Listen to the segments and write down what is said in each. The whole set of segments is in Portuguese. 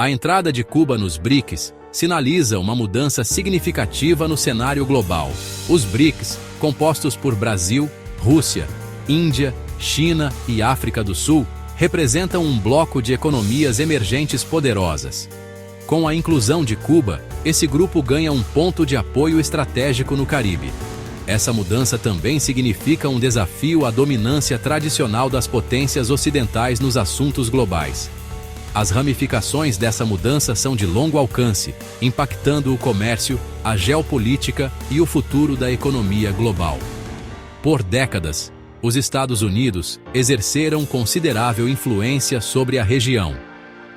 A entrada de Cuba nos BRICS sinaliza uma mudança significativa no cenário global. Os BRICS, compostos por Brasil, Rússia, Índia, China e África do Sul, representam um bloco de economias emergentes poderosas. Com a inclusão de Cuba, esse grupo ganha um ponto de apoio estratégico no Caribe. Essa mudança também significa um desafio à dominância tradicional das potências ocidentais nos assuntos globais. As ramificações dessa mudança são de longo alcance, impactando o comércio, a geopolítica e o futuro da economia global. Por décadas, os Estados Unidos exerceram considerável influência sobre a região.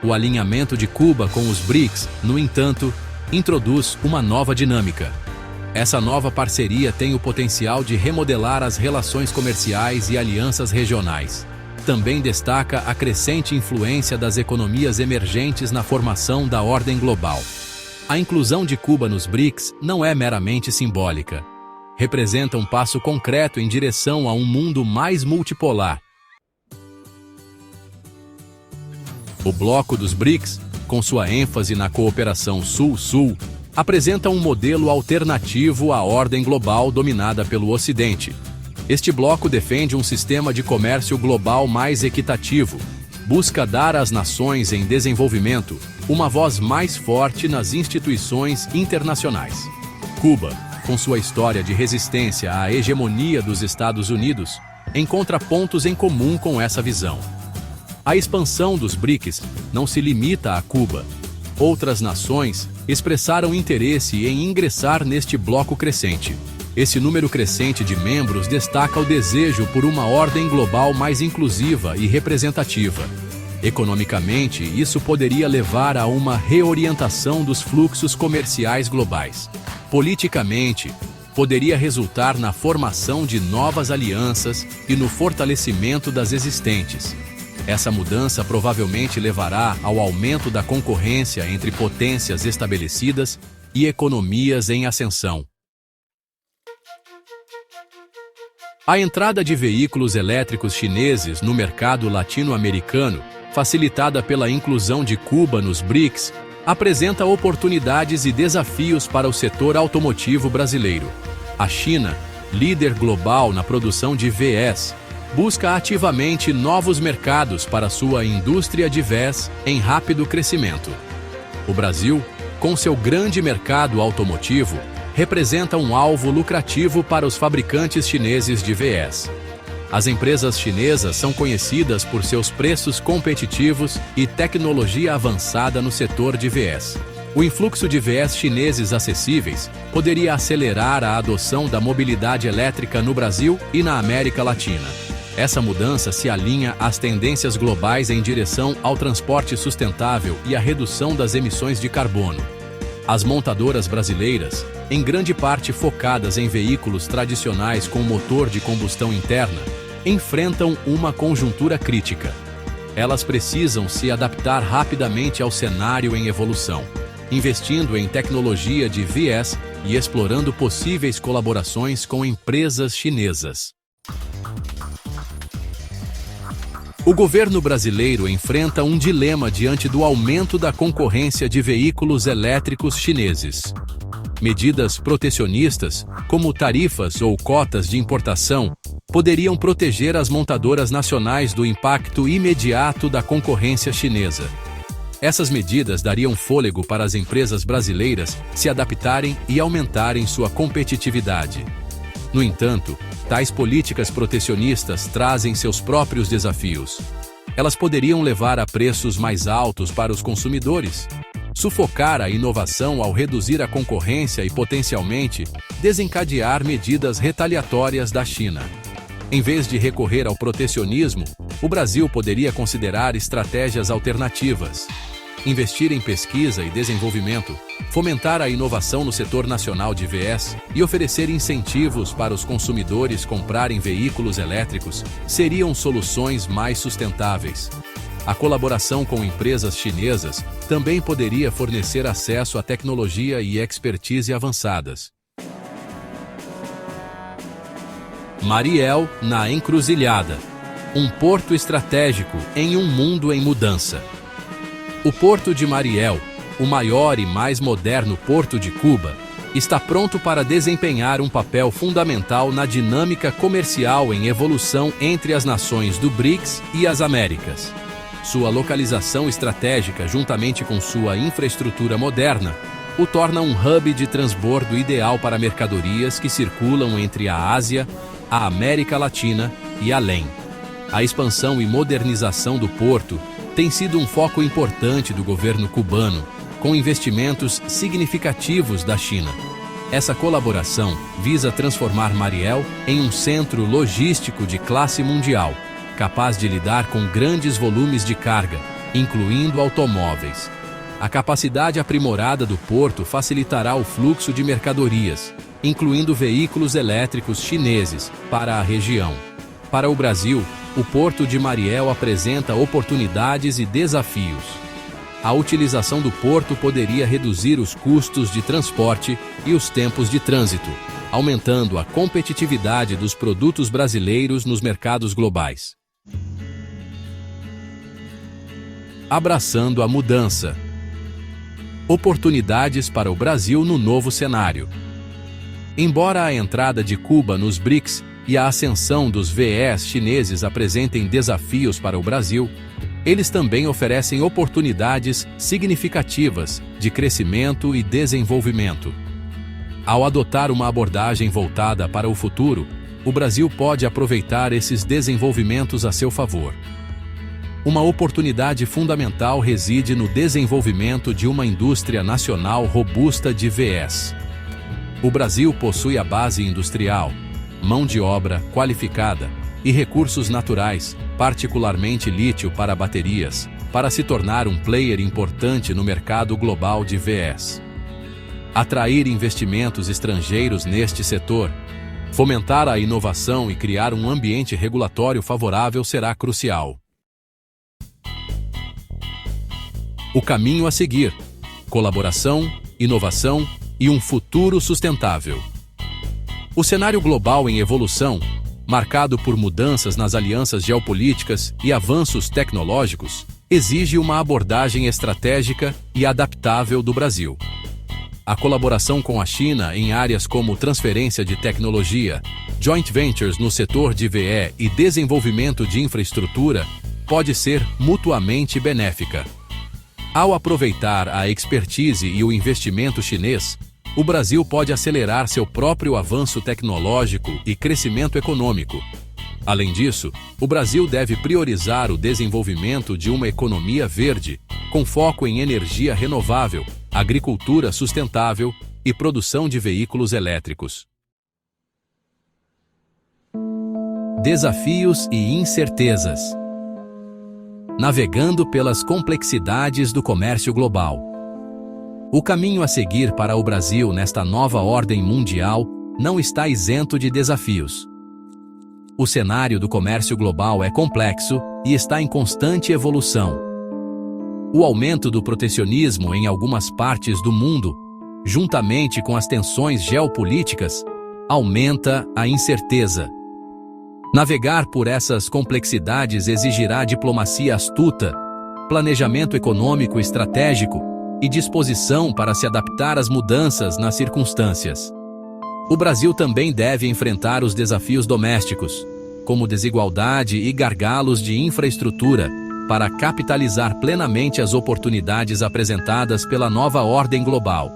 O alinhamento de Cuba com os BRICS, no entanto, introduz uma nova dinâmica. Essa nova parceria tem o potencial de remodelar as relações comerciais e alianças regionais. Também destaca a crescente influência das economias emergentes na formação da ordem global. A inclusão de Cuba nos BRICS não é meramente simbólica. Representa um passo concreto em direção a um mundo mais multipolar. O bloco dos BRICS, com sua ênfase na cooperação Sul-Sul, apresenta um modelo alternativo à ordem global dominada pelo Ocidente. Este bloco defende um sistema de comércio global mais equitativo, busca dar às nações em desenvolvimento uma voz mais forte nas instituições internacionais. Cuba, com sua história de resistência à hegemonia dos Estados Unidos, encontra pontos em comum com essa visão. A expansão dos BRICS não se limita a Cuba. Outras nações expressaram interesse em ingressar neste bloco crescente. Esse número crescente de membros destaca o desejo por uma ordem global mais inclusiva e representativa. Economicamente, isso poderia levar a uma reorientação dos fluxos comerciais globais. Politicamente, poderia resultar na formação de novas alianças e no fortalecimento das existentes. Essa mudança provavelmente levará ao aumento da concorrência entre potências estabelecidas e economias em ascensão. A entrada de veículos elétricos chineses no mercado latino-americano, facilitada pela inclusão de Cuba nos BRICS, apresenta oportunidades e desafios para o setor automotivo brasileiro. A China, líder global na produção de VEs, busca ativamente novos mercados para sua indústria de VEs em rápido crescimento. O Brasil, com seu grande mercado automotivo, representa um alvo lucrativo para os fabricantes chineses de VEs. As empresas chinesas são conhecidas por seus preços competitivos e tecnologia avançada no setor de VEs. O influxo de VEs chineses acessíveis poderia acelerar a adoção da mobilidade elétrica no Brasil e na América Latina. Essa mudança se alinha às tendências globais em direção ao transporte sustentável e à redução das emissões de carbono. As montadoras brasileiras, em grande parte focadas em veículos tradicionais com motor de combustão interna, enfrentam uma conjuntura crítica. Elas precisam se adaptar rapidamente ao cenário em evolução, investindo em tecnologia de VEs e explorando possíveis colaborações com empresas chinesas. O governo brasileiro enfrenta um dilema diante do aumento da concorrência de veículos elétricos chineses. Medidas protecionistas, como tarifas ou cotas de importação, poderiam proteger as montadoras nacionais do impacto imediato da concorrência chinesa. Essas medidas dariam fôlego para as empresas brasileiras se adaptarem e aumentarem sua competitividade. No entanto, tais políticas protecionistas trazem seus próprios desafios. Elas poderiam levar a preços mais altos para os consumidores, sufocar a inovação ao reduzir a concorrência e, potencialmente, desencadear medidas retaliatórias da China. Em vez de recorrer ao protecionismo, o Brasil poderia considerar estratégias alternativas. Investir em pesquisa e desenvolvimento, fomentar a inovação no setor nacional de VEs e oferecer incentivos para os consumidores comprarem veículos elétricos seriam soluções mais sustentáveis. A colaboração com empresas chinesas também poderia fornecer acesso à tecnologia e expertise avançadas. Mariel na encruzilhada. Um porto estratégico em um mundo em mudança. O Porto de Mariel, o maior e mais moderno porto de Cuba, está pronto para desempenhar um papel fundamental na dinâmica comercial em evolução entre as nações do BRICS e as Américas. Sua localização estratégica, juntamente com sua infraestrutura moderna, o torna um hub de transbordo ideal para mercadorias que circulam entre a Ásia, a América Latina e além. A expansão e modernização do porto tem sido um foco importante do governo cubano, com investimentos significativos da China. Essa colaboração visa transformar Mariel em um centro logístico de classe mundial, capaz de lidar com grandes volumes de carga, incluindo automóveis. A capacidade aprimorada do porto facilitará o fluxo de mercadorias, incluindo veículos elétricos chineses, para a região. Para o Brasil, o Porto de Mariel apresenta oportunidades e desafios. A utilização do porto poderia reduzir os custos de transporte e os tempos de trânsito, aumentando a competitividade dos produtos brasileiros nos mercados globais. Abraçando a mudança. Oportunidades para o Brasil no novo cenário. Embora a entrada de Cuba nos BRICS e a ascensão dos VEs chineses apresentem desafios para o Brasil, eles também oferecem oportunidades significativas de crescimento e desenvolvimento. Ao adotar uma abordagem voltada para o futuro, o Brasil pode aproveitar esses desenvolvimentos a seu favor. Uma oportunidade fundamental reside no desenvolvimento de uma indústria nacional robusta de VEs. O Brasil possui a base industrial, mão de obra qualificada e recursos naturais, particularmente lítio para baterias, para se tornar um player importante no mercado global de VEs. Atrair investimentos estrangeiros neste setor, fomentar a inovação e criar um ambiente regulatório favorável será crucial. O caminho a seguir: colaboração, inovação e um futuro sustentável. O cenário global em evolução, marcado por mudanças nas alianças geopolíticas e avanços tecnológicos, exige uma abordagem estratégica e adaptável do Brasil. A colaboração com a China em áreas como transferência de tecnologia, joint ventures no setor de VE e desenvolvimento de infraestrutura pode ser mutuamente benéfica. Ao aproveitar a expertise e o investimento chinês, o Brasil pode acelerar seu próprio avanço tecnológico e crescimento econômico. Além disso, o Brasil deve priorizar o desenvolvimento de uma economia verde, com foco em energia renovável, agricultura sustentável e produção de veículos elétricos. Desafios e incertezas. Navegando pelas complexidades do comércio global. O caminho a seguir para o Brasil nesta nova ordem mundial não está isento de desafios. O cenário do comércio global é complexo e está em constante evolução. O aumento do protecionismo em algumas partes do mundo, juntamente com as tensões geopolíticas, aumenta a incerteza. Navegar por essas complexidades exigirá diplomacia astuta, planejamento econômico estratégico e disposição para se adaptar às mudanças nas circunstâncias. O Brasil também deve enfrentar os desafios domésticos, como desigualdade e gargalos de infraestrutura, para capitalizar plenamente as oportunidades apresentadas pela nova ordem global.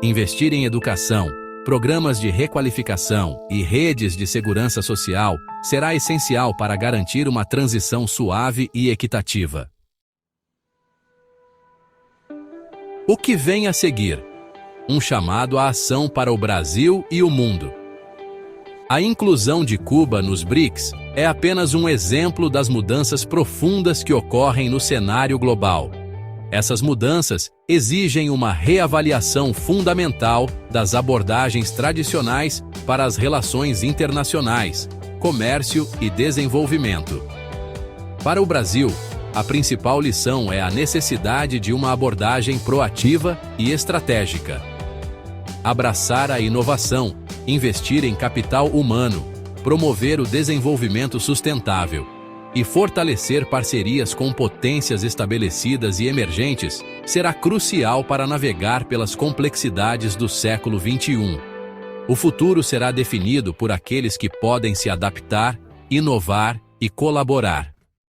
Investir em educação, programas de requalificação e redes de segurança social será essencial para garantir uma transição suave e equitativa. O que vem a seguir? Um chamado à ação para o Brasil e o mundo. A inclusão de Cuba nos BRICS é apenas um exemplo das mudanças profundas que ocorrem no cenário global. Essas mudanças exigem uma reavaliação fundamental das abordagens tradicionais para as relações internacionais, comércio e desenvolvimento. Para o Brasil, a principal lição é a necessidade de uma abordagem proativa e estratégica. Abraçar a inovação, investir em capital humano, promover o desenvolvimento sustentável e fortalecer parcerias com potências estabelecidas e emergentes será crucial para navegar pelas complexidades do século XXI. O futuro será definido por aqueles que podem se adaptar, inovar e colaborar.